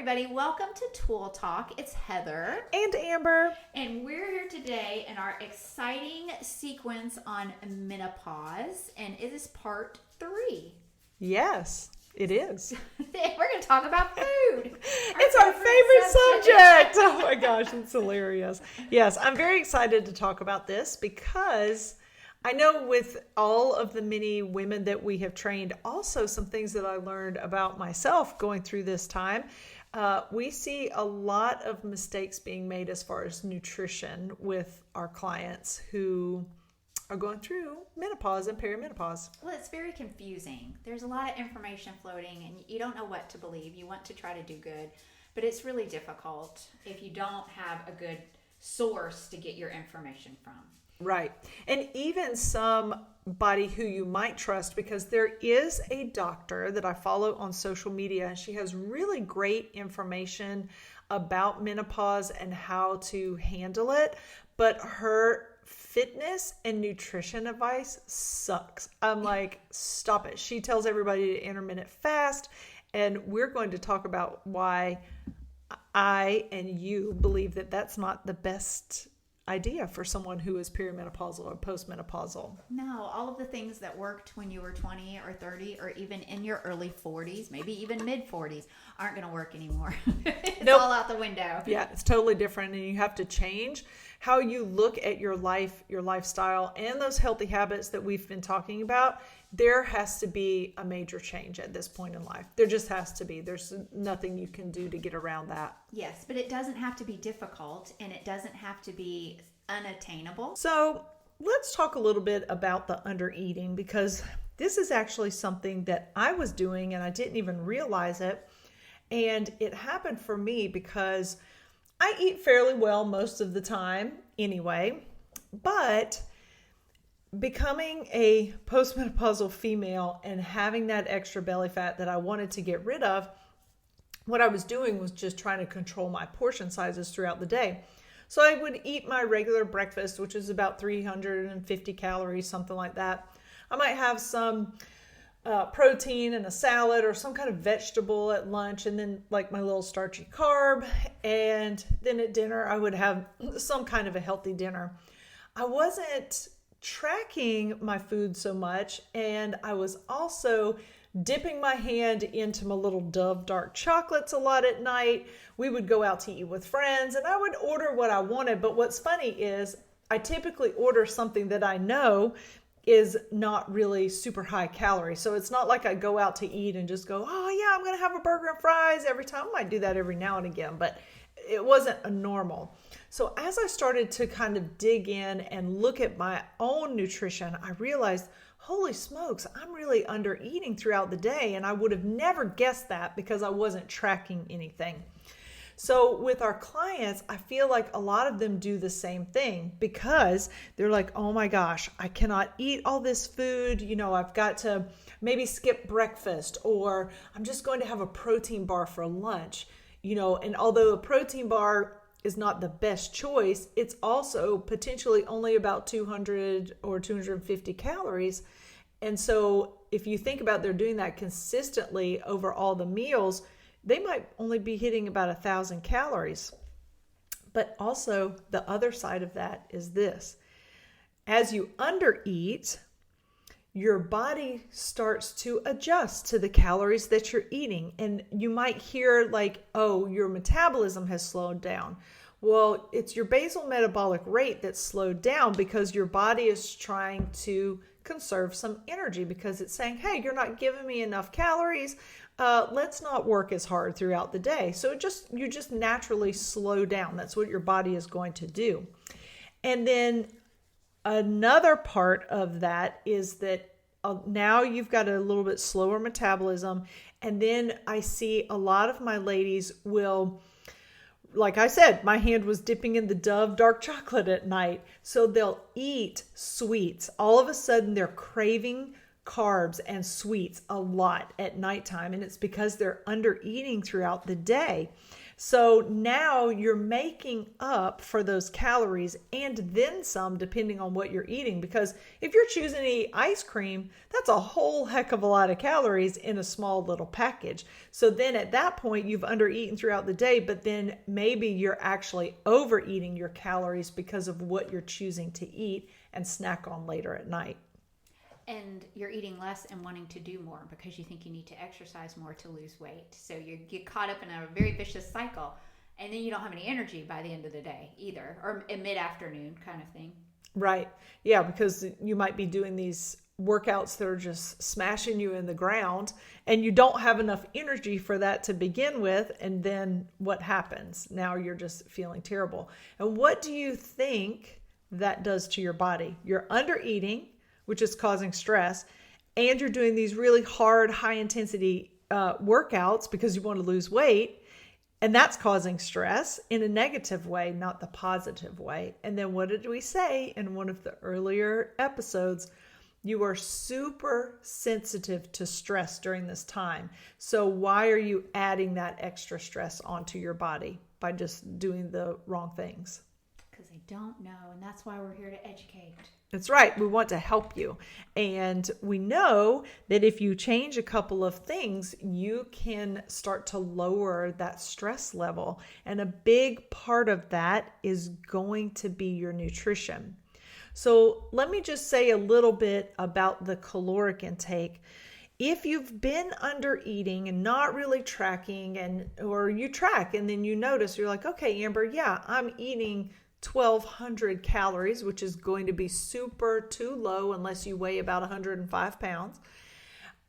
everybody. Welcome to Tool Talk. It's Heather. And Amber. And we're here today in our exciting sequence on menopause. And it is part 3. Yes, it is. We're going to talk about food. It's our favorite subject. Oh my gosh, it's hilarious. Yes, I'm very excited to talk about this because I know with all of the many women that we have trained, also some things that I learned about myself going through this time. We see a lot of mistakes being made as far as nutrition with our clients who are going through menopause and perimenopause. Well, it's very confusing. There's a lot of information floating and you don't know what to believe. You want to try to do good, but it's really difficult if you don't have a good source to get your information from. Right. And even somebody who you might trust, because there is a doctor that I follow on social media, and she has really great information about menopause and how to handle it. But her fitness and nutrition advice sucks. I'm like, stop it. She tells everybody to intermittent fast. And we're going to talk about why I and you believe that that's not the best idea for someone who is perimenopausal or postmenopausal. No, all of the things that worked when you were 20 or 30 or even in your early 40s, maybe even mid 40s, aren't going to work anymore. It's all out the window. Yeah, it's totally different, and you have to change how you look at your life, your lifestyle, and those healthy habits that we've been talking about. There has to be a major change at this point in life. There just has to be. There's nothing you can do to get around that. Yes, but it doesn't have to be difficult, and it doesn't have to be unattainable. So let's talk a little bit about the undereating, because this is actually something that I was doing and I didn't even realize it. And it happened for me because I eat fairly well most of the time anyway, but becoming a postmenopausal female and having that extra belly fat that I wanted to get rid of, what I was doing was just trying to control my portion sizes throughout the day. So I would eat my regular breakfast, which is about 350 calories, something like that. I might have some protein and a salad or some kind of vegetable at lunch, and then like my little starchy carb. And then at dinner, I would have some kind of a healthy dinner. I wasn't tracking my food so much, and I was also dipping my hand into my little Dove dark chocolates a lot at night. We would go out to eat with friends, and I would order what I wanted. But what's funny is I typically order something that I know is not really super high calorie. So it's not like I go out to eat and just go, oh yeah, I'm going to have a burger and fries every time. I might do that every now and again, but it wasn't a normal. So as I started to kind of dig in and look at my own nutrition, I realized, holy smokes, I'm really under eating throughout the day. And I would have never guessed that because I wasn't tracking anything. So with our clients, I feel like a lot of them do the same thing because they're like, oh my gosh, I cannot eat all this food. You know, I've got to maybe skip breakfast, or I'm just going to have a protein bar for lunch. You know, and although a protein bar is not the best choice, it's also potentially only about 200 or 250 calories. And so if you think about they're doing that consistently over all the meals, they might only be hitting about 1,000 calories. But also the other side of that is this. As you undereat, your body starts to adjust to the calories that you're eating. And you might hear like, oh, your metabolism has slowed down. Well, it's your basal metabolic rate that's slowed down because your body is trying to conserve some energy because it's saying, hey, you're not giving me enough calories. Let's not work as hard throughout the day. So you just naturally slow down. That's what your body is going to do. And then another part of that is that now you've got a little bit slower metabolism. And then I see a lot of my ladies will, like I said, my hand was dipping in the Dove dark chocolate at night. So they'll eat sweets. All of a sudden they're craving carbs and sweets a lot at nighttime. And it's because they're under eating throughout the day. So now you're making up for those calories and then some, depending on what you're eating. Because if you're choosing to eat ice cream, that's a whole heck of a lot of calories in a small little package. So then at that point, you've undereaten throughout the day, but then maybe you're actually overeating your calories because of what you're choosing to eat and snack on later at night. And you're eating less and wanting to do more because you think you need to exercise more to lose weight. So you get caught up in a very vicious cycle, and then you don't have any energy by the end of the day either, or in mid-afternoon kind of thing. Right. Yeah, because you might be doing these workouts that are just smashing you in the ground, and you don't have enough energy for that to begin with. And then what happens? Now you're just feeling terrible. And what do you think that does to your body? You're under eating, which is causing stress, and you're doing these really hard, high intensity workouts because you want to lose weight, and that's causing stress in a negative way, not the positive way. And then what did we say in one of the earlier episodes? You are super sensitive to stress during this time. So why are you adding that extra stress onto your body by just doing the wrong things? Because they don't know, and that's why we're here to educate. That's right. We want to help you. And we know that if you change a couple of things, you can start to lower that stress level. And a big part of that is going to be your nutrition. So let me just say a little bit about the caloric intake. If you've been under eating and not really tracking, or you track and then you notice, you're like, okay, Amber, yeah, I'm eating 1,200 calories, which is going to be super too low unless you weigh about 105 pounds.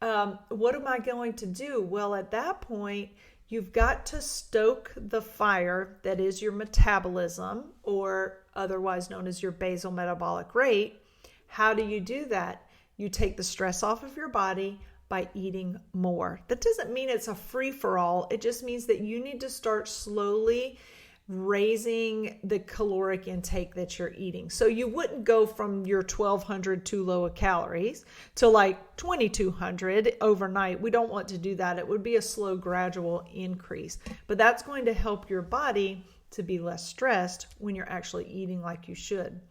What am I going to do? Well, at that point, you've got to stoke the fire that is your metabolism, or otherwise known as your basal metabolic rate. How do you do that? You take the stress off of your body by eating more. That doesn't mean it's a free-for-all. It just means that you need to start slowly raising the caloric intake that you're eating. So you wouldn't go from your 1,200 too low of calories to like 2,200 overnight. We don't want to do that. It would be a slow, gradual increase. But that's going to help your body to be less stressed when you're actually eating like you should.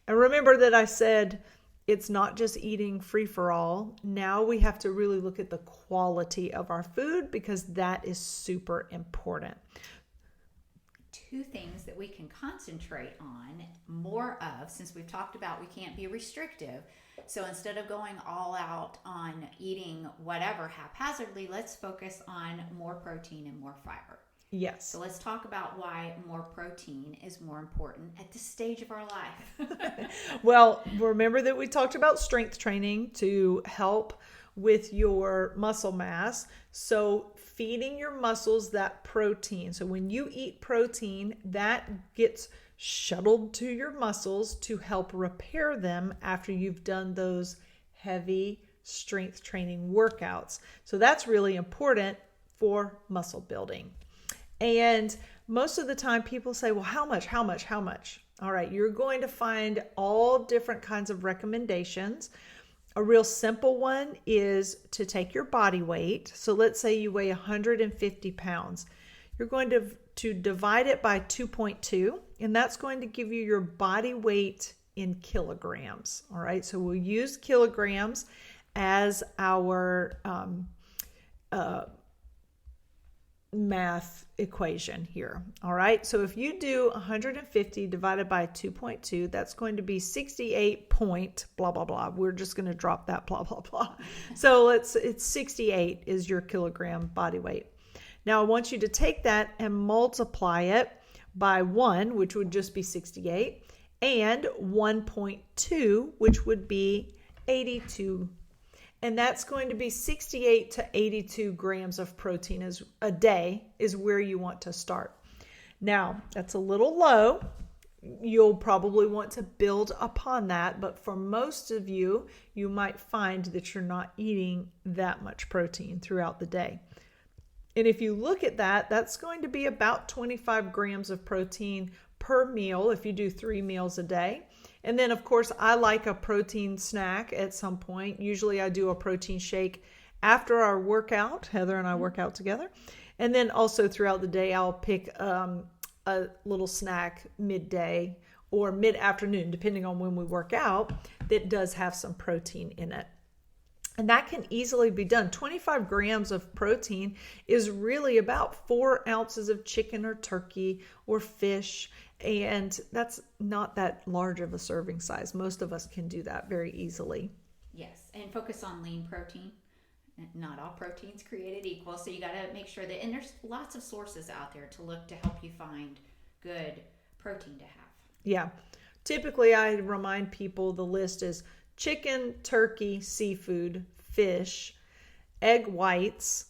And remember that I said it's not just eating free for all. Now we have to really look at the quality of our food, because that is super important. Two things that we can concentrate on more of, since we've talked about we can't be restrictive. So instead of going all out on eating whatever haphazardly, let's focus on more protein and more fiber. Yes. So let's talk about why more protein is more important at this stage of our life. Well, remember that we talked about strength training to help with your muscle mass. So feeding your muscles that protein. So when you eat protein, that gets shuttled to your muscles to help repair them after you've done those heavy strength training workouts. So that's really important for muscle building. And most of the time people say, well, how much? All right, you're going to find all different kinds of recommendations. A real simple one is to take your body weight. So let's say you weigh 150 pounds. You're going to divide it by 2.2, and that's going to give you your body weight in kilograms. All right, so we'll use kilograms as our math equation here. All right, so if you do 150 divided by 2.2, that's going to be 68 point blah blah blah. We're just going to drop that blah blah blah. So it's 68 is your kilogram body weight. Now I want you to take that and multiply it by 1, which would just be 68, and 1.2, which would be 82. And that's going to be 68 to 82 grams of protein a day is where you want to start. Now, that's a little low. You'll probably want to build upon that. But for most of you, you might find that you're not eating that much protein throughout the day. And if you look at that, that's going to be about 25 grams of protein per meal if you do 3 meals a day. And then, of course, I like a protein snack at some point. Usually I do a protein shake after our workout. Heather and I work out together. And then also throughout the day, I'll pick a little snack midday or mid-afternoon, depending on when we work out, that does have some protein in it. And that can easily be done. 25 grams of protein is really about 4 ounces of chicken or turkey or fish. And that's not that large of a serving size. Most of us can do that very easily. Yes, and focus on lean protein. Not all proteins created equal, so you got to make sure that, and there's lots of sources out there to look to help you find good protein to have. Yeah. Typically, I remind people the list is chicken, turkey, seafood, fish, egg whites,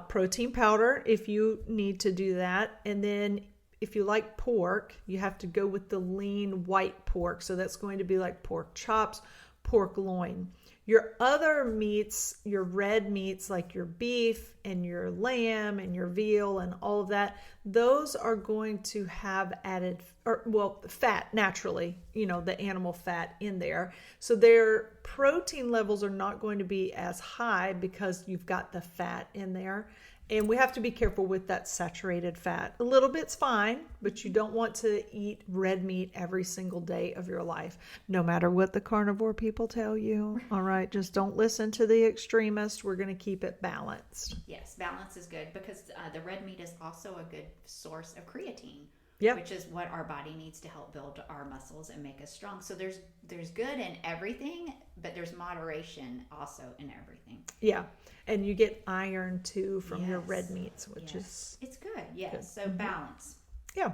protein powder if you need to do that. And then if you like pork, you have to go with the lean white pork. So that's going to be like pork chops, pork loin. Your other meats, your red meats like your beef and your lamb and your veal and all of that, those are going to have added, fat naturally, the animal fat in there. So their protein levels are not going to be as high because you've got the fat in there. And we have to be careful with that saturated fat. A little bit's fine, but you don't want to eat red meat every single day of your life, no matter what the carnivore people tell you. All right, just don't listen to the extremists. We're going to keep it balanced. Yes, balance is good because the red meat is also a good source of creatine. Yep. Which is what our body needs to help build our muscles and make us strong. So there's good in everything, but there's moderation also in everything. Yeah. And you get iron too from your red meats, which is it's good. Yes. Good. So balance. Yeah.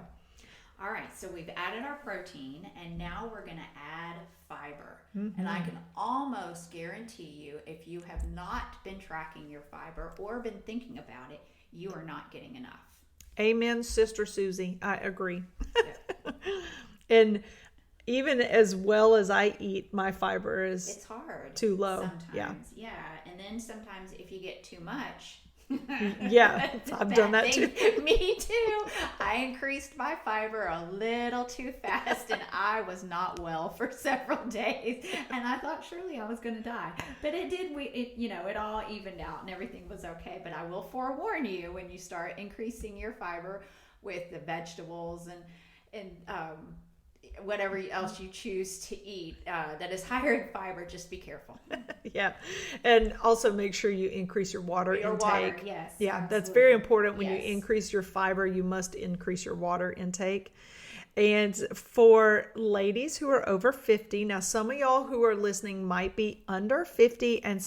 All right. So we've added our protein and now we're going to add fiber. Mm-hmm. And I can almost guarantee you, if you have not been tracking your fiber or been thinking about it, you are not getting enough. Amen, Sister Susie. I agree. Yeah. And even as well as I eat, my fiber is it's hard. Too low. Sometimes. Yeah. And then sometimes if you get too much. Yeah, I've done that too. Me too. I increased my fiber a little too fast and I was not well for several days. And I thought surely I was going to die. But it did. It all evened out and everything was okay. But I will forewarn you when you start increasing your fiber with the vegetables and whatever else you choose to eat that is higher in fiber, just be careful. Yeah. And also make sure you increase your water intake. Water, yes. Yeah, absolutely. that's very important. When you Yes. increase your fiber, you must increase your water intake. And for ladies who are over 50, now some of y'all who are listening might be under 50 and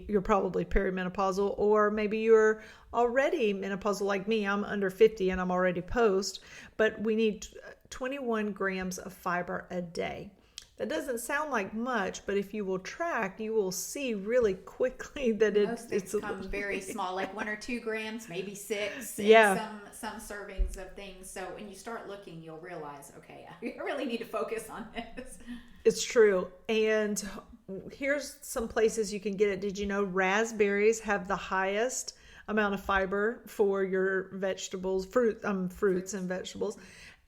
you're probably perimenopausal, or maybe you're already menopausal like me. I'm under 50 and I'm already post, but we need 21 grams of fiber a day. That doesn't sound like much, but if you will track, you will see really quickly that Most things come very small, like 1 or 2 grams, maybe 6. Yeah. Some servings of things. So when you start looking, you'll realize, okay, I really need to focus on this. It's true. And here's some places you can get it. Did you know raspberries have the highest amount of fiber for your vegetables, fruits and vegetables?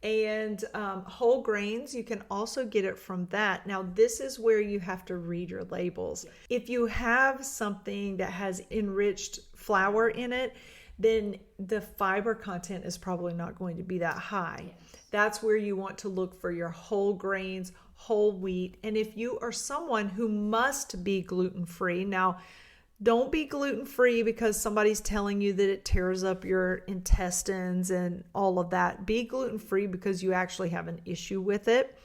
And whole grains, you can also get it from that. Now, this is where you have to read your labels. If you have something that has enriched flour in it, then the fiber content is probably not going to be that high. Yes. That's where you want to look for your whole grains, whole wheat. And if you are someone who must be gluten-free, now, don't be gluten-free because somebody's telling you that it tears up your intestines and all of that. Be gluten-free because you actually have an issue with it.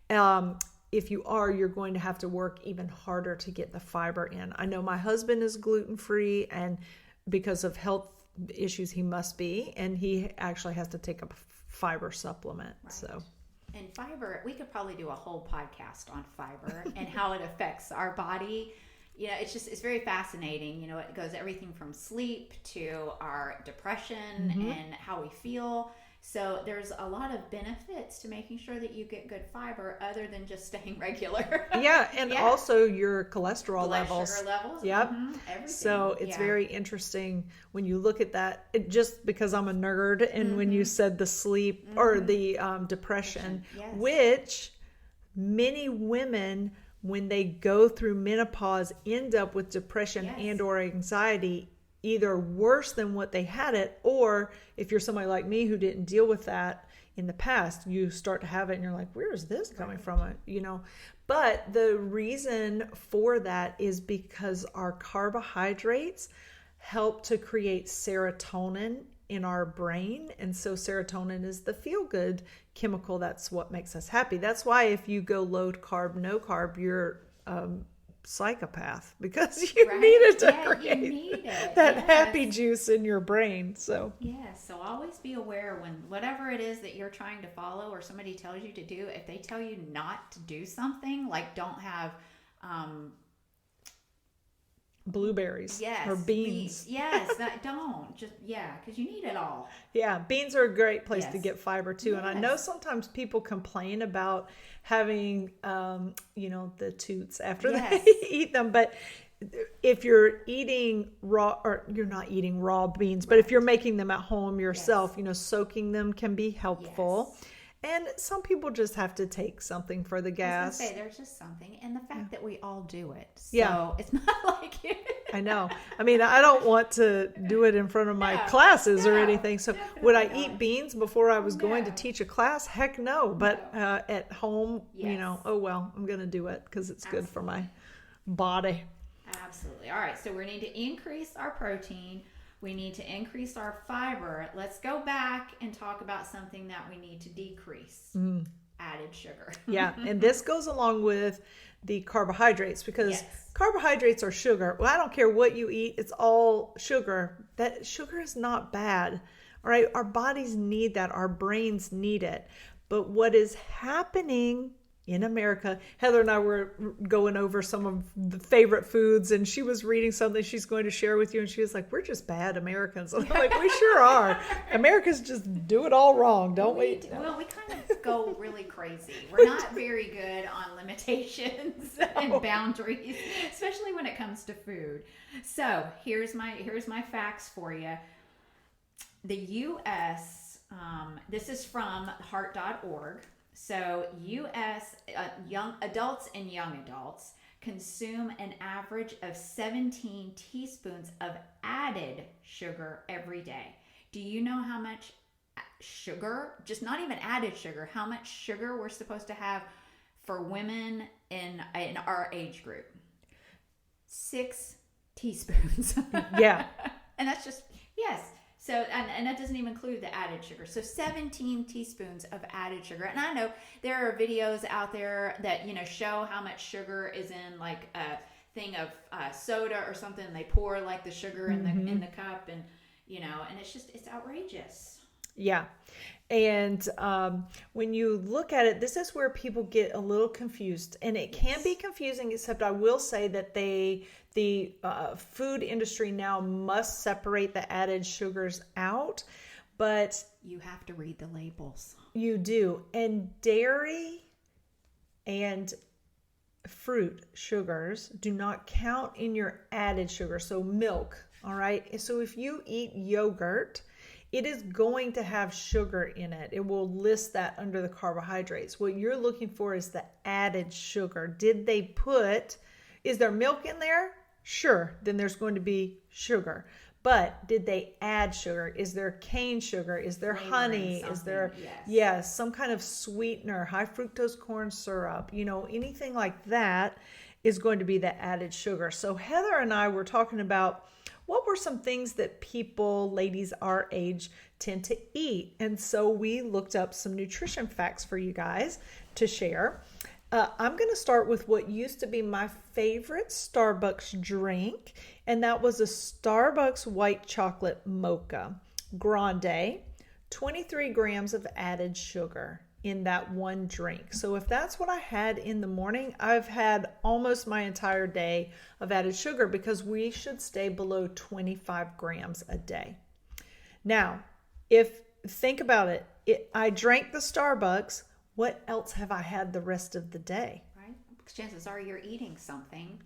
If you are, you're going to have to work even harder to get the fiber in. I know my husband is gluten-free, and because of health issues, he must be, and he actually has to take a fiber supplement. Right. So. And fiber, we could probably do a whole podcast on fiber and how it affects our body. It's very fascinating. It goes everything from sleep to our depression and how we feel. So there's a lot of benefits to making sure that you get good fiber other than just staying regular. Yeah, and also your cholesterol blood levels. Sugar levels. Yep. Everything. So it's very interesting when you look at that, just because I'm a nerd, and when you said the sleep or the depression, yes. which many women, when they go through menopause, end up with depression and or anxiety either worse than what they had it, or if you're somebody like me who didn't deal with that in the past, you start to have it and you're like, where is this coming from? But the reason for that is because our carbohydrates help to create serotonin in our brain. And so serotonin is the feel-good chemical. That's what makes us happy. That's why if you go low carb, no carb, you're psychopath, because you need it to create that happy juice in your brain. So so always be aware when whatever it is that you're trying to follow or somebody tells you to do, if they tell you not to do something, like don't have blueberries or beans. Don't just because you need it all. Beans are a great place to get fiber too. And I know sometimes people complain about having the toots after they eat them, but if you're eating raw, or you're not eating raw beans, but if you're making them at home yourself, soaking them can be helpful. And some people just have to take something for the gas. I was gonna say, there's just something. And the fact that we all do it. So it's not like I know. I mean, I don't want to do it in front of my classes or anything. So would I eat beans before I was going to teach a class? Heck no. But at home, oh well, I'm going to do it because it's good for my body. Absolutely. All right. So we need to increase our protein. We need to increase our fiber. Let's go back and talk about something that we need to decrease. Added sugar. And this goes along with the carbohydrates, because carbohydrates are sugar. Well, I don't care what you eat. It's all sugar. That sugar is not bad. All right. Our bodies need that. Our brains need it. But what is happening in America, Heather and I were going over some of the favorite foods, and she was reading something she's going to share with you, and she was like, we're just bad Americans. And I'm like, we sure are. Americans just do it all wrong, don't we? Well, we kind of go really crazy. We're not very good on limitations and boundaries, especially when it comes to food. So here's my facts for you. The U.S., this is from heart.org. So U.S. Young adults and young adults consume an average of 17 teaspoons of added sugar every day. Do you know how much sugar, just not even added sugar, how much sugar we're supposed to have for women in our age group? 6 teaspoons. And that's just, So, and that doesn't even include the added sugar. So 17 teaspoons of added sugar. And I know there are videos out there that, show how much sugar is in like a thing of soda or something. They pour like the sugar in the cup, and, and it's outrageous. Yeah. And when you look at it, this is where people get a little confused, and it can be confusing, except I will say that the food industry now must separate the added sugars out, but you have to read the labels. You do. And dairy and fruit sugars do not count in your added sugar. So milk. All right. So if you eat yogurt, it is going to have sugar in it. It will list that under the carbohydrates. What you're looking for is the added sugar. Is there milk in there? Sure, then there's going to be sugar. But did they add sugar? Is there cane sugar? Is there honey? Is there, some kind of sweetener, high fructose corn syrup, anything like that is going to be the added sugar. So Heather and I were talking about what were some things that people, ladies our age, tend to eat. And so we looked up some nutrition facts for you guys to share. I'm going to start with what used to be my favorite Starbucks drink, and that was a Starbucks white chocolate mocha grande, 23 grams of added sugar in that one drink. So if that's what I had in the morning, I've had almost my entire day of added sugar, because we should stay below 25 grams a day. Now, think about it, I drank the Starbucks. What else have I had the rest of the day? Right. Chances are you're eating something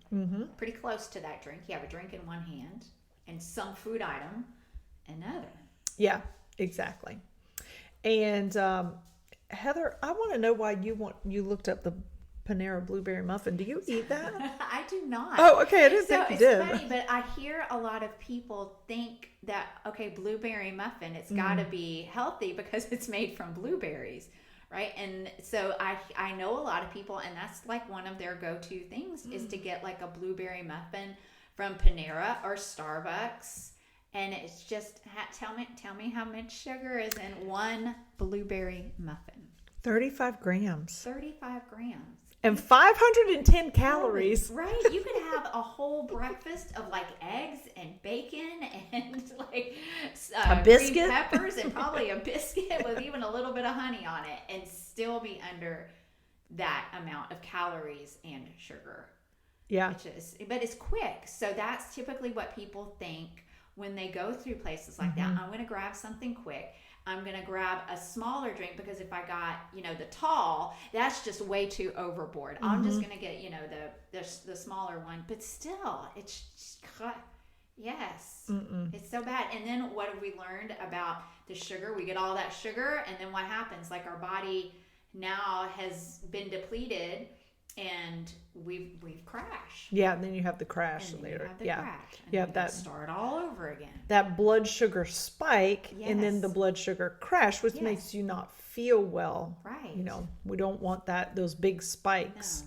pretty close to that drink. You have a drink in one hand and some food item in another. Yeah, exactly. And Heather, I want to know why you looked up the Panera Blueberry Muffin. Do you eat that? I do not. Oh, okay. I didn't think you did. It's funny, but I hear a lot of people think that, okay, blueberry muffin, it's got to be healthy because it's made from blueberries, right? And so I know a lot of people, and that's like one of their go-to things is to get like a blueberry muffin from Panera or Starbucks. And it's just, tell me how much sugar is in one blueberry muffin. 35 grams. 35 grams. And 510 calories. Right. You could have a whole breakfast of like eggs and bacon and like a biscuit, green peppers, and probably a biscuit with even a little bit of honey on it, and still be under that amount of calories and sugar. Yeah. But it's quick. So that's typically what people think when they go through places like that. I'm going to grab something quick. I'm going to grab a smaller drink because if I got, the tall, that's just way too overboard. I'm just going to get, the smaller one. But still, it's just, yes, it's so bad. And then what have we learned about the sugar? We get all that sugar, and then what happens? Like our body now has been depleted, and we've crashed. Yeah, and then you have the crash and later. Crash, and you have that start all over again. That blood sugar spike, and then the blood sugar crash, which makes you not feel well. Right. We don't want those big spikes.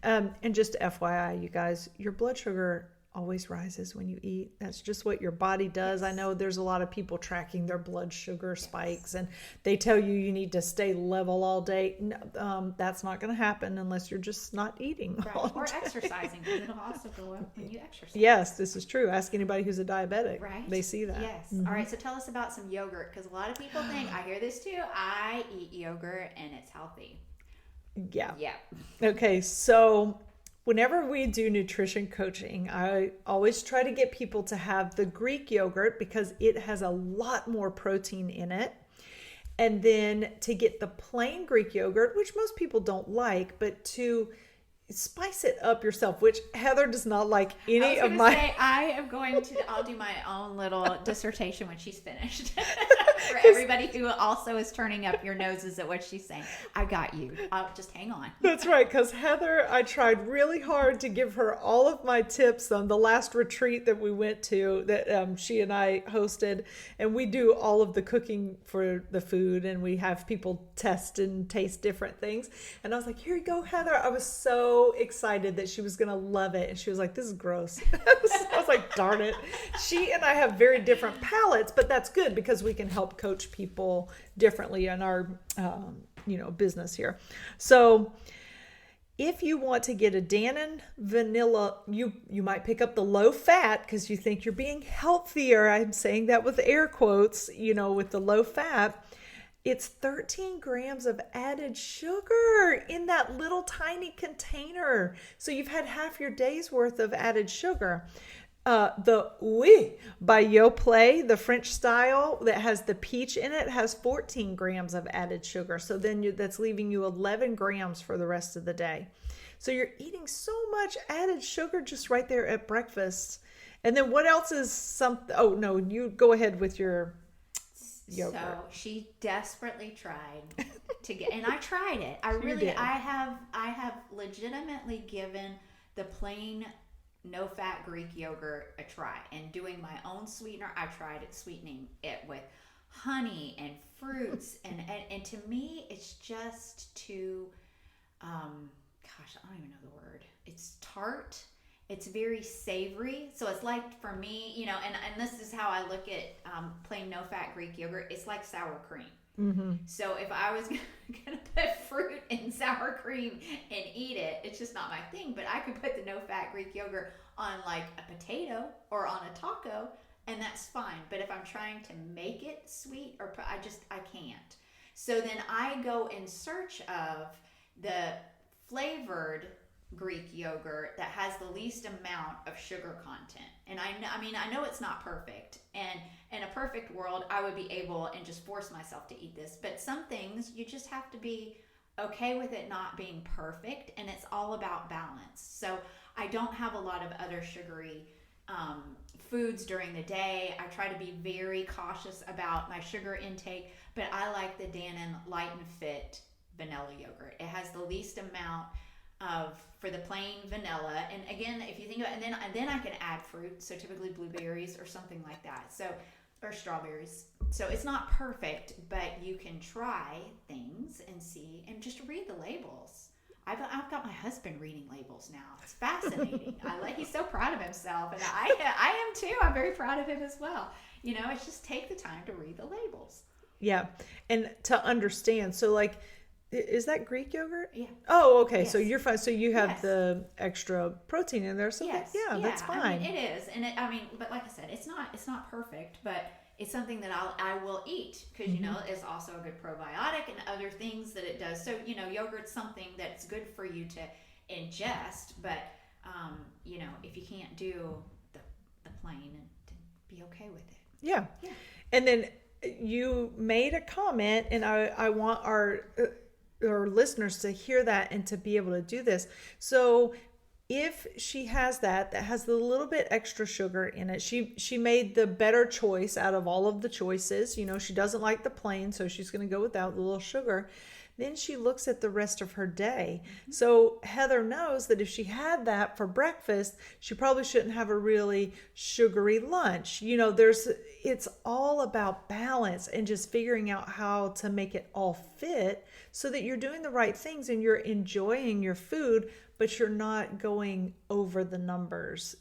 No. And just FYI, you guys, your blood sugar always rises when you eat. That's just what your body does. Yes. I know there's a lot of people tracking their blood sugar spikes, and they tell you need to stay level all day. No, that's not going to happen unless you're just not eating all or day. exercising, because it'll also go up when you exercise. Yes, this is true. Ask anybody who's a diabetic. Right. They see that. Yes. All right, so tell us about some yogurt, because a lot of people think, I hear this too, I eat yogurt and it's healthy. Yeah. Yeah. Okay, so whenever we do nutrition coaching, I always try to get people to have the Greek yogurt because it has a lot more protein in it. And then to get the plain Greek yogurt, which most people don't like, but to spice it up yourself, which Heather does not like any of my... I'll do my own little dissertation when she's finished. For everybody who also is turning up your noses at what she's saying. I got you. I'll just hang on. That's right, because Heather, I tried really hard to give her all of my tips on the last retreat that we went to that she and I hosted, and we do all of the cooking for the food, and we have people test and taste different things. And I was like, here you go, Heather. I was so excited that she was going to love it. And she was like, this is gross. I was like, darn it. She and I have very different palates, but that's good because we can help coach people differently in our, business here. So if you want to get a Dannon vanilla, you might pick up the low fat because you think you're being healthier. I'm saying that with air quotes, with the low fat. It's 13 grams of added sugar in that little tiny container. So you've had half your day's worth of added sugar. The Oui by Yoplait, the French style that has the peach in it, has 14 grams of added sugar. So then that's leaving you 11 grams for the rest of the day. So you're eating so much added sugar just right there at breakfast. And then what else is something? Oh, no, you go ahead with your... yogurt. So she desperately tried to get, and I tried it. I have legitimately given the plain no fat Greek yogurt a try, and doing my own sweetener. I tried it, sweetening it with honey and fruits, and to me it's just too, gosh, I don't even know the word. It's tart. It's very savory. So it's like, for me, and this is how I look at plain no-fat Greek yogurt. It's like sour cream. Mm-hmm. So if I was going to put fruit in sour cream and eat it, it's just not my thing. But I could put the no-fat Greek yogurt on like a potato or on a taco, and that's fine. But if I'm trying to make it sweet, I can't. So then I go in search of the flavored Greek yogurt that has the least amount of sugar content. And I know it's not perfect, and in a perfect world I would be able and just force myself to eat this, but some things you just have to be okay with it not being perfect, and it's all about balance. So I don't have a lot of other sugary foods during the day. I try to be very cautious about my sugar intake, but I like the Dannon Light and Fit vanilla yogurt. It has the least amount for the plain vanilla. And again, if you think about it, and then I can add fruit, so typically blueberries or something like that. So, or strawberries. So it's not perfect, but you can try things and see, and just read the labels. I've got my husband reading labels now. It's fascinating. He's so proud of himself, and I am too. I'm very proud of him as well. It's just take the time to read the labels. Yeah, and to understand. So, like, is that Greek yogurt? Yeah. Oh, okay. Yes. So you're fine. So you have Yes. the extra protein in there. So Yes. that's fine. It is, and but like I said, it's not perfect, but it's something that I will eat because it's also a good probiotic and other things that it does. So yogurt's something that's good for you to ingest, but if you can't do the plain, be okay with it. Yeah. And then you made a comment, and I want our listeners to hear that and to be able to do this. So if she has that has a little bit extra sugar in it, she made the better choice out of all of the choices. She doesn't like the plain, so she's going to go without the little sugar. Then she looks at the rest of her day. Mm-hmm. So Heather knows that if she had that for breakfast, she probably shouldn't have a really sugary lunch. It's all about balance and just figuring out how to make it all fit so that you're doing the right things and you're enjoying your food, but you're not going over the numbers,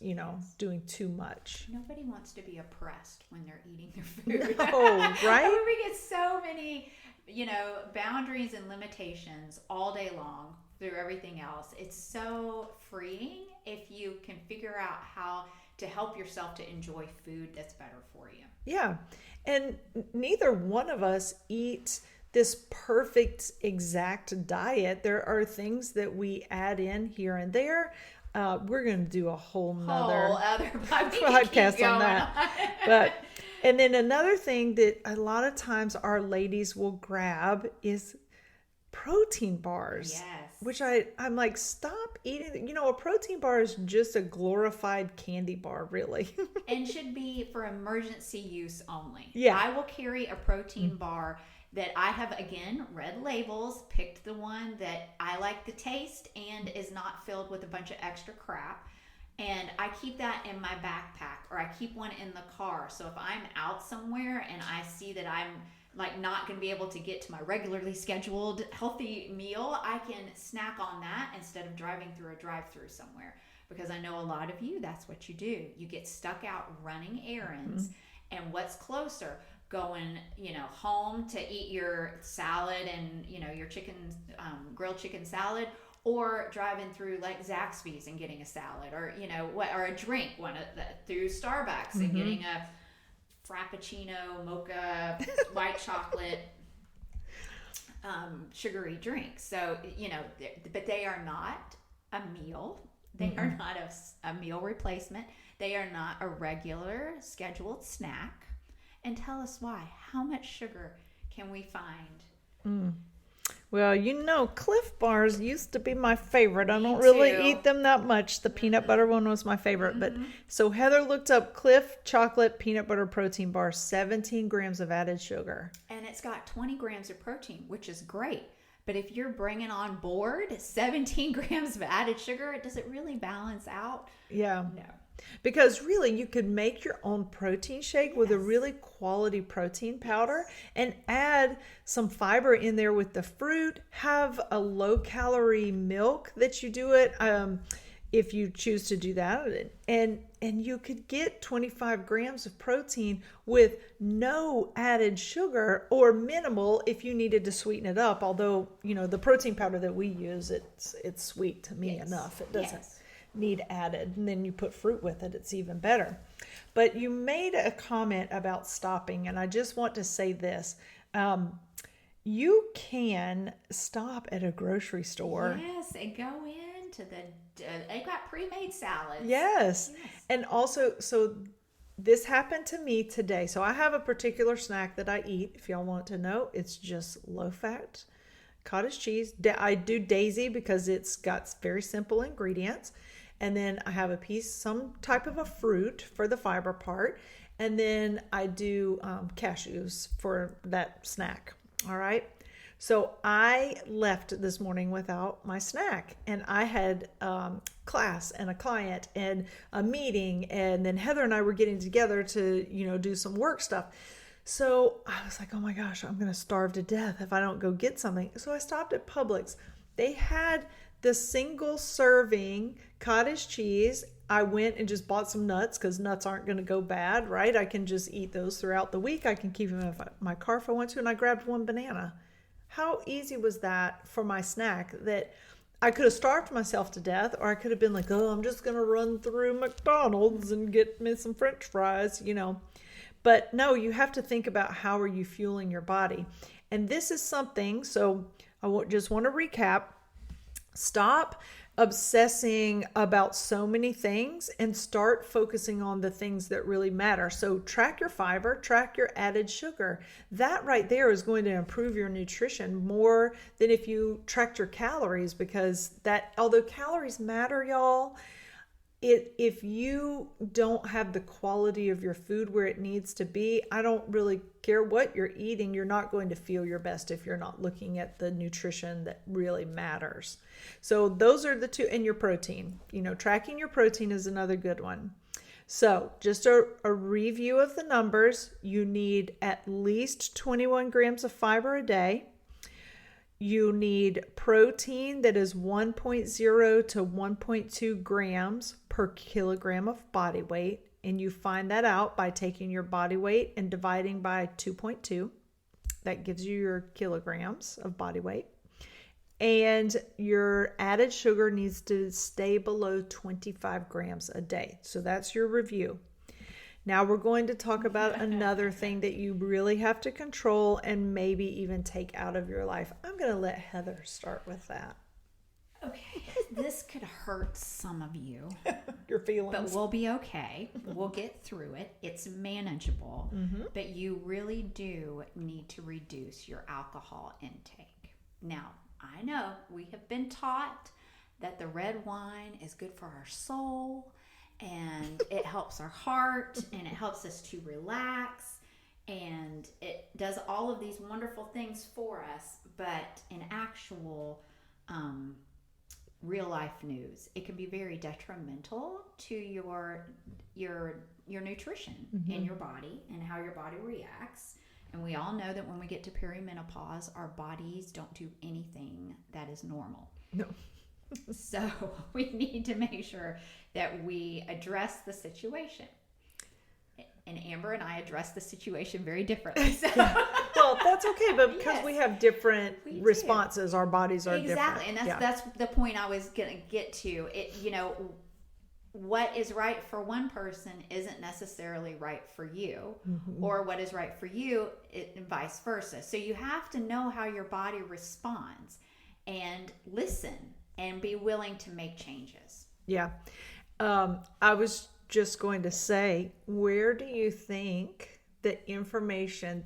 doing too much. Nobody wants to be oppressed when they're eating their food. No, right? We get so many, boundaries and limitations all day long through everything else. It's so freeing if you can figure out how to help yourself to enjoy food that's better for you. Yeah. And neither one of us eat this perfect exact diet. There are things that we add in here and there. We're going to do a whole other podcast on that. And then another thing that a lot of times our ladies will grab is protein bars. Yes. Which I'm like, stop eating. A protein bar is just a glorified candy bar, really. And should be for emergency use only. Yeah. I will carry a protein bar that I have, again, read labels, picked the one that I like the taste and is not filled with a bunch of extra crap. And I keep that in my backpack, or I keep one in the car. So if I'm out somewhere and I see that I'm not going to be able to get to my regularly scheduled healthy meal, I can snack on that instead of driving through a drive-through somewhere. Because I know a lot of you, that's what you do. You get stuck out running errands, and what's closer? Going, home to eat your salad and, your chicken, grilled chicken salad, or driving through like Zaxby's and getting a salad, or, or a drink, through Starbucks and getting a Frappuccino, mocha, white chocolate, sugary drink. So, but they are not a meal. They are not a meal replacement. They are not a regular scheduled snack. And tell us why. How much sugar can we find? Well, Cliff bars used to be my favorite. I don't Me really too. eat them that much. The peanut butter one was my favorite. But so Heather looked up Cliff chocolate peanut butter protein bar, 17 grams of added sugar. And it's got 20 grams of protein, which is great. But if you're bringing on board 17 grams of added sugar, does it really balance out? Yeah. No. Because really, you could make your own protein shake with a really quality protein powder and add some fiber in there with the fruit. Have a low-calorie milk that you do it if you choose to do that. And you could get 25 grams of protein with no added sugar, or minimal if you needed to sweeten it up. Although, the protein powder that we use, it's sweet to me enough. It doesn't need added, and then you put fruit with it, it's even better. But you made a comment about stopping, and I just want to say this. You can stop at a grocery store. Yes, and go into they got pre-made salads. Yes. And also, so this happened to me today. So I have a particular snack that I eat. If y'all want to know, it's just low-fat cottage cheese. I do Daisy because it's got very simple ingredients. And then I have some type of a fruit for the fiber part. And then I do cashews for that snack. All right. So I left this morning without my snack, and I had class and a client and a meeting, and then Heather and I were getting together to, do some work stuff. So I was like, oh my gosh, I'm going to starve to death if I don't go get something. So I stopped at Publix. They had the single serving cottage cheese. I went and just bought some nuts because nuts aren't going to go bad, right? I can just eat those throughout the week. I can keep them in my car if I want to. And I grabbed one banana. How easy was that for my snack that I could have starved myself to death, or I could have been like, oh, I'm just going to run through McDonald's and get me some French fries, But no, you have to think about how are you fueling your body. And this is something, so just want to recap. Stop obsessing about so many things and start focusing on the things that really matter. So track your fiber, track your added sugar. That right there is going to improve your nutrition more than if you tracked your calories, because although calories matter, y'all, if you don't have the quality of your food where it needs to be, I don't really care what you're eating. You're not going to feel your best if you're not looking at the nutrition that really matters. So those are the two, and your protein. Tracking your protein is another good one. So just a review of the numbers. You need at least 21 grams of fiber a day. You need protein that is 1.0 to 1.2 grams per kilogram of body weight. And you find that out by taking your body weight and dividing by 2.2. That gives you your kilograms of body weight. And your added sugar needs to stay below 25 grams a day. So that's your review. Now we're going to talk about another thing that you really have to control and maybe even take out of your life. I'm going to let Heather start with that. Okay, this could hurt some of you. Your feelings. But we'll be okay. We'll get through it. It's manageable. Mm-hmm. But you really do need to reduce your alcohol intake. Now, I know we have been taught that the red wine is good for our soul, and it helps our heart, and it helps us to relax, and it does all of these wonderful things for us. But in actual real life news, it can be very detrimental to your nutrition mm-hmm. in your body and how your body reacts. And we all know that when we get to perimenopause, our bodies don't do anything that is normal. No. So we need to make sure that we address the situation. And Amber and I address the situation very differently. So. Well, that's okay, but because we have different responses, our bodies are different. Exactly, and that's the point I was going to get to. What is right for one person isn't necessarily right for you, mm-hmm. or what is right for you, and vice versa. So you have to know how your body responds and listen and be willing to make changes. Yeah. I was just going to say, where do you think that information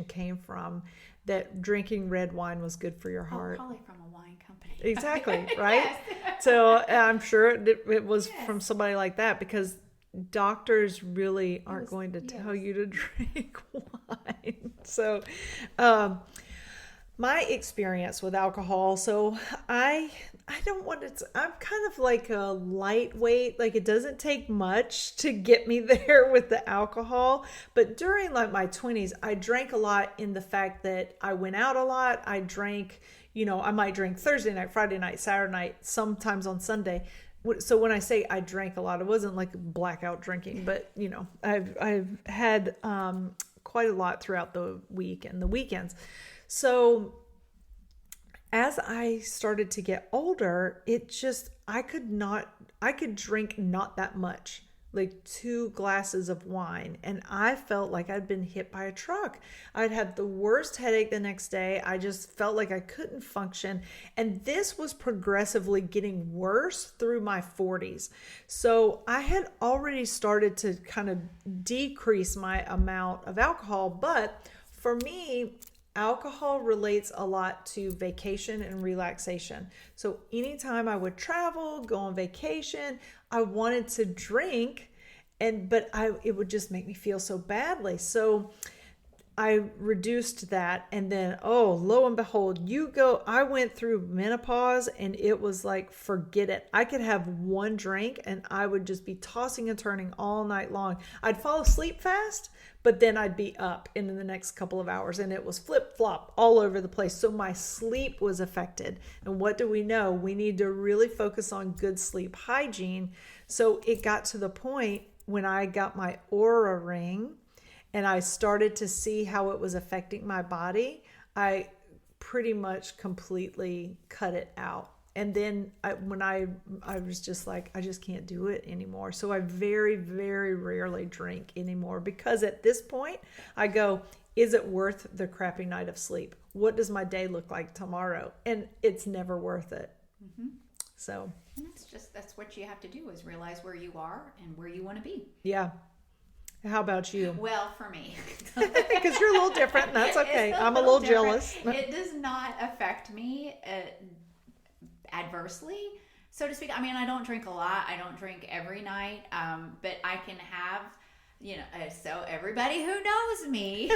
came from that drinking red wine was good for your heart? Probably from a wine company. Exactly, right? Yes. So I'm sure it was from somebody like that, because doctors really aren't going to tell you to drink wine. So my experience with alcohol, so I don't want to, I'm kind of like a lightweight, like it doesn't take much to get me there with the alcohol. But during like my 20s, I drank a lot in the fact that I went out a lot. I drank, I might drink Thursday night, Friday night, Saturday night, sometimes on Sunday. So when I say I drank a lot, it wasn't like blackout drinking, but I've had quite a lot throughout the week and the weekends. So as I started to get older, I could drink not that much, like 2 glasses of wine, and I felt like I'd been hit by a truck. I'd have the worst headache the next day. I just felt like I couldn't function. And this was progressively getting worse through my 40s. So I had already started to kind of decrease my amount of alcohol, but for me, alcohol relates a lot to vacation and relaxation. So anytime I would travel, go on vacation, I wanted to drink, but it would just make me feel so badly. So I reduced that, and then lo and behold, I went through menopause, and it was like, forget it. I could have one drink and I would just be tossing and turning all night long. I'd fall asleep fast, but then I'd be up in the next couple of hours, and it was flip flop all over the place. So my sleep was affected. And what do we know? We need to really focus on good sleep hygiene. So it got to the point when I got my Aura ring and I started to see how it was affecting my body, I pretty much completely cut it out. And then when I was just like, I just can't do it anymore. So I very, very rarely drink anymore, because at this point I go, is it worth the crappy night of sleep? What does my day look like tomorrow? And it's never worth it. Mm-hmm. So. And that's what you have to do, is realize where you are and where you want to be. Yeah. How about you? Well, for me, because you're a little different, and that's okay. I'm a little jealous. It does not affect me adversely, so to speak. I mean, I don't drink a lot. I don't drink every night, but I can have, so everybody who knows me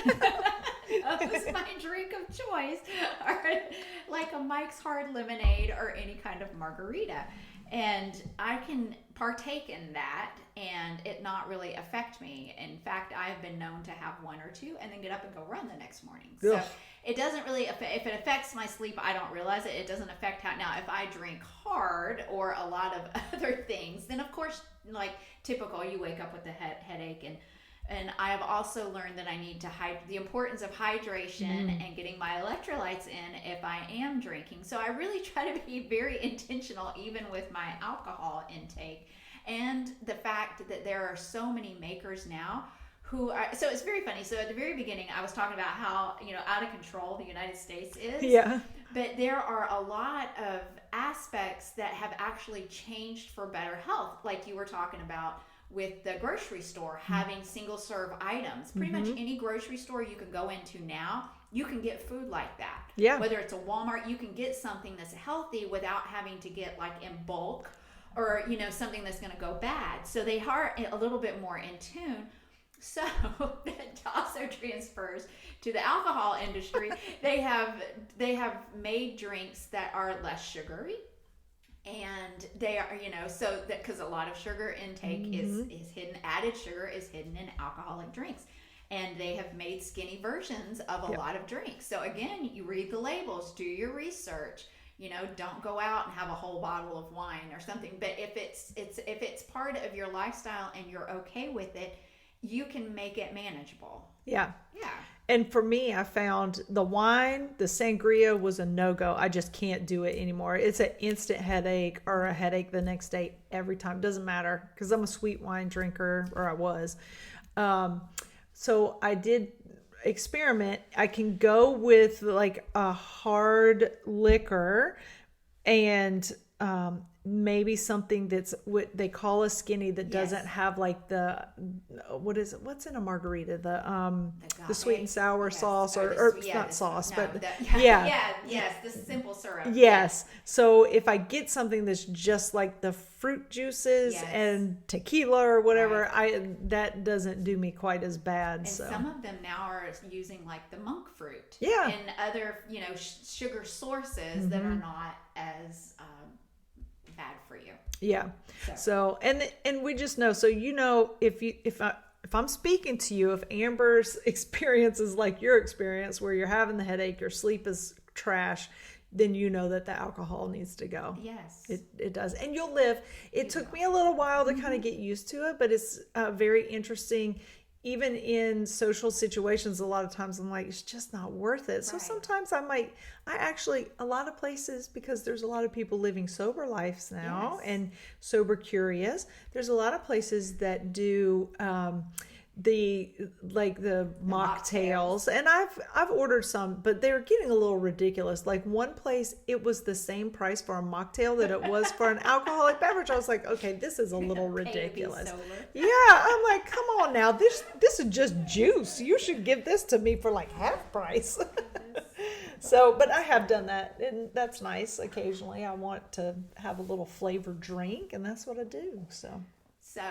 knows my drink of choice, or like a Mike's Hard Lemonade or any kind of margarita. And I can partake in that and it not really affect me. In fact, I've been known to have one or two and then get up and go run the next morning. So it doesn't really affect, if it affects my sleep, I don't realize it. It doesn't affect how, now if I drink hard or a lot of other things, then of course, like typical, you wake up with a headache. And I have also learned that I need to the importance of hydration and getting my electrolytes in if I am drinking. So I really try to be very intentional, even with my alcohol intake. And the fact that there are so many makers now so it's very funny. So at the very beginning, I was talking about how, out of control the United States is. Yeah. But there are a lot of aspects that have actually changed for better health. Like you were talking about with the grocery store having single serve items. Pretty much any grocery store you can go into now, you can get food like that. Yeah. Whether it's a Walmart, you can get something that's healthy without having to get like in bulk or, something that's going to go bad. So they are a little bit more in tune. So that also transfers to the alcohol industry. They have made drinks that are less sugary. And they are, so that because a lot of sugar intake is hidden, added sugar is hidden in alcoholic drinks. And they have made skinny versions of a lot of drinks. So again, you read the labels, do your research. Don't go out and have a whole bottle of wine or something. But if it's part of your lifestyle and you're okay with it, you can make it manageable. Yeah. Yeah. And for me, I found the wine, the sangria was a no-go. I just can't do it anymore. It's an instant headache or a headache the next day every time. Doesn't matter, because I'm a sweet wine drinker, or I was. So I did experiment. I can go with like a hard liquor and maybe something that's what they call a skinny that doesn't have like the what's in a margarita, the sweet and sour sauce or not sauce, but the simple syrup. Yes. So if I get something that's just like the fruit juices and tequila or whatever, that doesn't do me quite as bad. And so some of them now are using like the monk fruit and other sugar sources that are not as bad for you. Yeah. So and we just know. So if I'm speaking to you, if Amber's experience is like your experience, where you're having the headache, your sleep is trash, then you know that the alcohol needs to go. Yes, it does, and you'll live. It took me a little while to kind of get used to it, but it's very interesting. Even in social situations, a lot of times I'm like, it's just not worth it. So sometimes a lot of places, because there's a lot of people living sober lives now and sober curious. There's a lot of places that do the mocktails, and I've ordered some, but they're getting a little ridiculous. Like one place, it was the same price for a mocktail that it was for an alcoholic beverage. I was like, okay, this is a little ridiculous. Yeah, I'm like, come on now, this is just juice. You should give this to me for like half price. So, but I have done that, and that's nice. Occasionally I want to have a little flavored drink, and that's what I do. So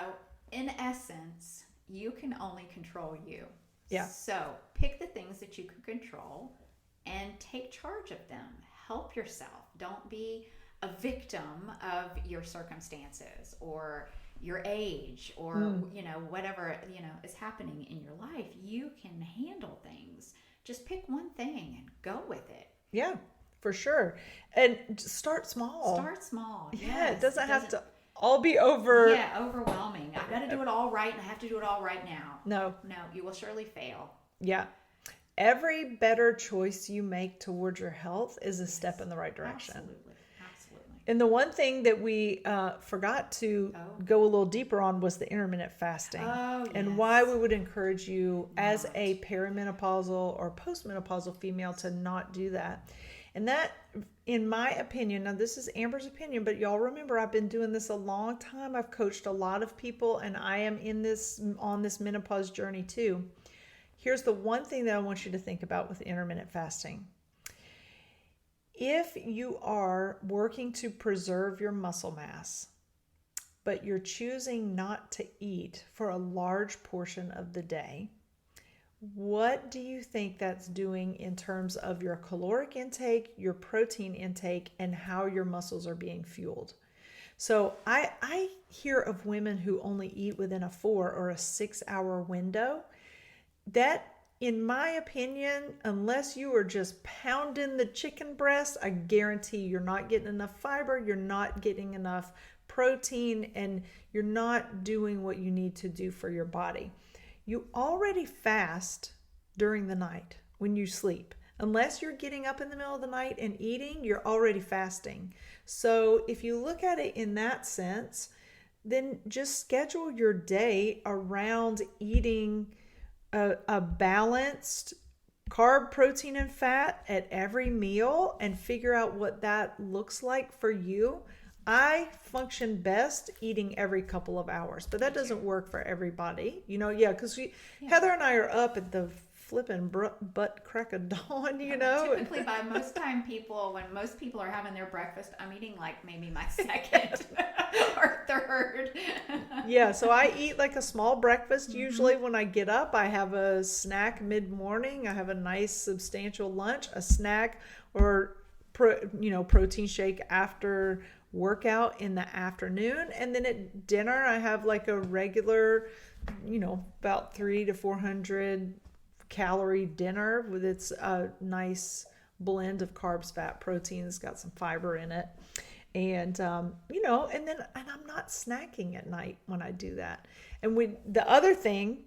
in essence, you can only control you. Yeah. So pick the things that you can control and take charge of them. Help yourself. Don't be a victim of your circumstances or your age or whatever is happening in your life. You can handle things. Just pick one thing and go with it. Yeah, for sure. And start small. Start small. Yeah, yes. it doesn't have to all be over. Yeah, overwhelming. I got to do it all right and I have to do it all right now. No, you will surely fail. Yeah. Every better choice you make towards your health is a step in the right direction. Absolutely. And the one thing that we forgot to go a little deeper on was the intermittent fasting. And why we would encourage you as a perimenopausal or postmenopausal female to not do that. And that, in my opinion, now this is Amber's opinion, but y'all remember I've been doing this a long time. I've coached a lot of people and I am on this menopause journey too. Here's the one thing that I want you to think about with intermittent fasting. If you are working to preserve your muscle mass, but you're choosing not to eat for a large portion of the day, what do you think that's doing in terms of your caloric intake, your protein intake, and how your muscles are being fueled? So I hear of women who only eat within a 4 or a 6 hour window. That, in my opinion, unless you are just pounding the chicken breast, I guarantee you're not getting enough fiber, you're not getting enough protein, and you're not doing what you need to do for your body. You already fast during the night when you sleep. Unless you're getting up in the middle of the night and eating, you're already fasting. So if you look at it in that sense, then just schedule your day around eating a balanced carb, protein, and fat at every meal and figure out what that looks like for you. I function best eating every couple of hours, but that doesn't work for everybody. Because Heather and I are up at the flipping butt crack of dawn, Typically by when most people are having their breakfast, I'm eating like maybe my second or third. Yeah, so I eat like a small breakfast. Usually when I get up, I have a snack mid-morning. I have a nice substantial lunch, a snack or protein shake after workout in the afternoon. And then at dinner, I have like a regular, about 300 to 400 calorie dinner with its nice blend of carbs, fat, protein. It's got some fiber in it. And, and I'm not snacking at night when I do that. And the other thing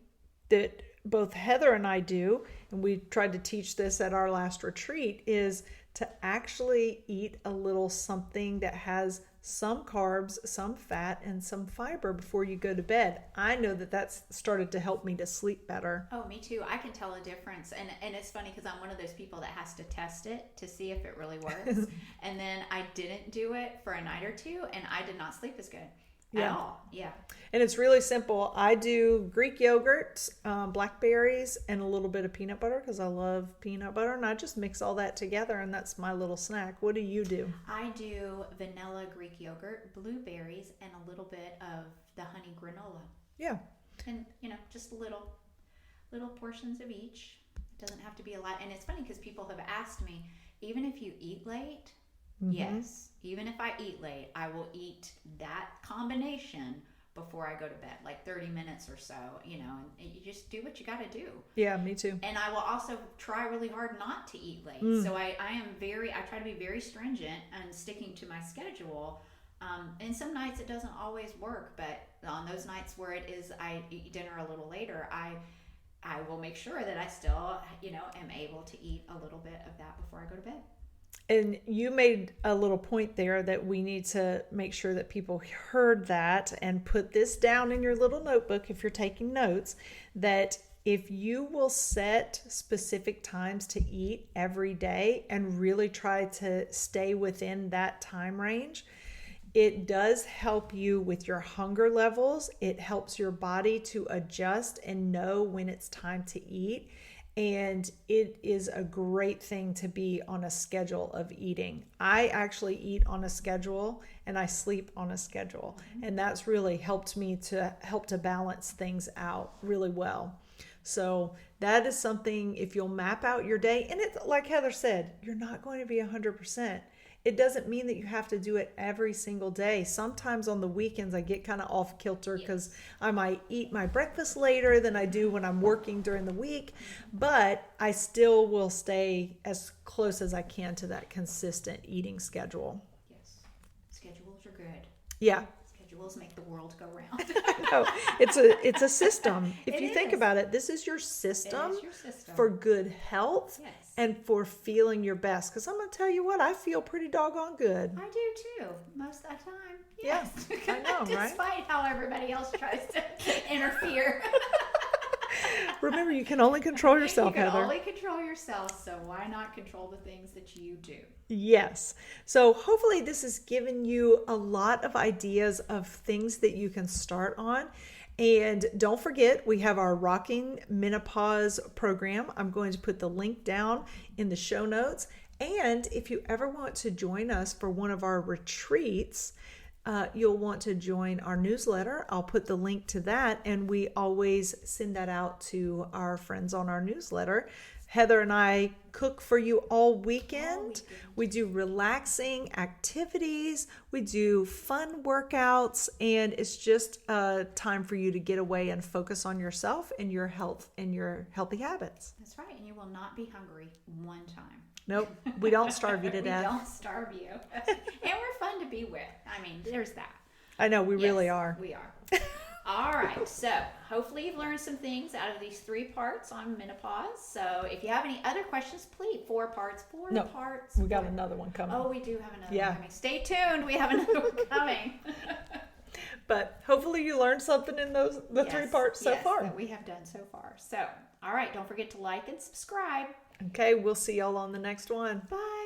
that both Heather and I do, and we tried to teach this at our last retreat, is to actually eat a little something that has some carbs, some fat, and some fiber before you go to bed. I know that that's started to help me to sleep better. Oh, me too. I can tell a difference. And it's funny because I'm one of those people that has to test it to see if it really works. And then I didn't do it for a night or two and I did not sleep as good. At all. Yeah. And it's really simple. I do Greek yogurt, blackberries, and a little bit of peanut butter because I love peanut butter. And I just mix all that together and that's my little snack. What do you do? I do vanilla Greek yogurt, blueberries, and a little bit of the honey granola. Yeah. And, just little portions of each. It doesn't have to be a lot. And it's funny because people have asked me, even if you eat late, yes, even if I eat late, I will eat that combination before I go to bed, like 30 minutes or so, and you just do what you got to do. Yeah, me too. And I will also try really hard not to eat late. So I try to be very stringent and sticking to my schedule. And some nights it doesn't always work, but on those nights where it is, I eat dinner a little later, I will make sure that I still, am able to eat a little bit of that before I go to bed. And you made a little point there that we need to make sure that people heard that and put this down in your little notebook if you're taking notes, that if you will set specific times to eat every day and really try to stay within that time range, it does help you with your hunger levels. It helps your body to adjust and know when it's time to eat. And it is a great thing to be on a schedule of eating. I actually eat on a schedule and I sleep on a schedule. And that's really helped me to balance things out really well. So that is something, if you'll map out your day, and it's like Heather said, you're not going to be 100%. It doesn't mean that you have to do it every single day. Sometimes on the weekends I get kind of off kilter because I might eat my breakfast later than I do when I'm working during the week, but I still will stay as close as I can to that consistent eating schedule. Yes. Schedules are good. Yeah. Schedules make the world go round. No, it's a system. If It you think is. about it, this is your system, It is your system. for good health Yes. and for feeling your best. Because I'm going to tell you what, I feel pretty doggone good. I do too, most of the time. Yeah, Yes. I know, right? Despite how everybody else tries to interfere. Remember, you can only control yourself, You can Heather. only control yourself, so why not control the things that you do? Yes. So hopefully this has given you a lot of ideas of things that you can start on. And don't forget, we have our Rocking Menopause program. I'm going to put the link down in the show notes. And if you ever want to join us for one of our retreats, you'll want to join our newsletter. I'll put the link to that, and we always send that out to our friends on our newsletter. Heather and I cook for you all weekend. We do relaxing activities. We do fun workouts, and it's just a time for you to get away and focus on yourself and your health and your healthy habits. That's right, and you will not be hungry one time. Nope, we don't starve you to death. We don't starve you. And we're fun to be with. I mean, there's that. I know, we really Yes, are. We are. All right. So hopefully you've learned some things out of these 3 parts on menopause. So if you have any other questions, please, 4 parts. No, parts. We got another one coming. Oh, we do have another Yeah. one coming. Stay tuned. We have another one coming. But hopefully you learned something in the 3 parts so far. That we have done so far. So, all right. Don't forget to like and subscribe. Okay, we'll see y'all on the next one. Bye.